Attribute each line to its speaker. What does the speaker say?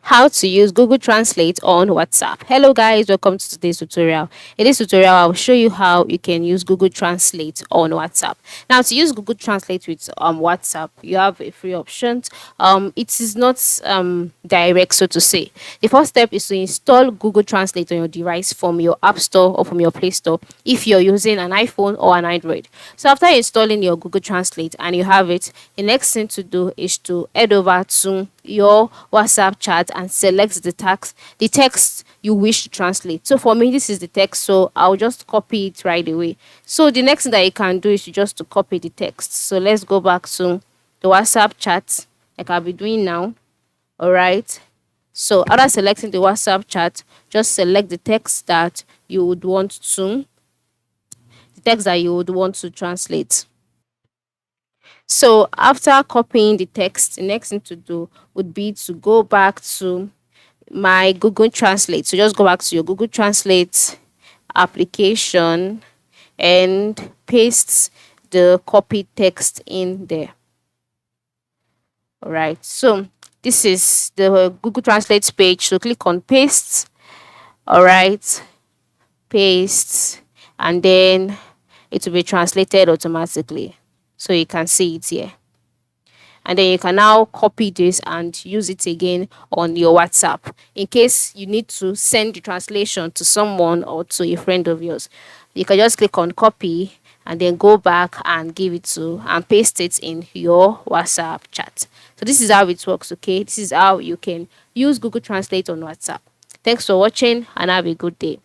Speaker 1: How to use Google Translate on WhatsApp. Hello guys, welcome to today's tutorial. In this tutorial, I'll show you how you can use Google Translate on WhatsApp. Now, to use Google Translate with WhatsApp, you have a free option. It is not direct, so to say. The first step is to install Google Translate on your device from your App Store or from your Play Store if you're using an iPhone or an Android. So after installing your Google Translate and you have it, the next thing to do is to head over to your WhatsApp chat and select the text you wish to translate. So for me, this is the text, so I'll just copy it right away. So the next thing that you can do is just to copy the text. So let's go back to the WhatsApp chat like I'll be doing now. All right. So after selecting the WhatsApp chat, just select the text that you would want to translate. So after copying the text, the next thing to do would be to go back to my Google Translate. So just go back to your Google Translate application and paste the copied text in there. All right. So this is the Google Translate page. So click on paste. All right. Paste, and then it will be translated automatically. So you can see it here. And then you can now copy this and use it again on your WhatsApp in case you need to send the translation to someone or to a friend of yours. You can just click on copy and then go back and give it to and paste it in your WhatsApp chat. So this is how it works, okay? This is how you can use Google Translate on WhatsApp. Thanks for watching and have a good day.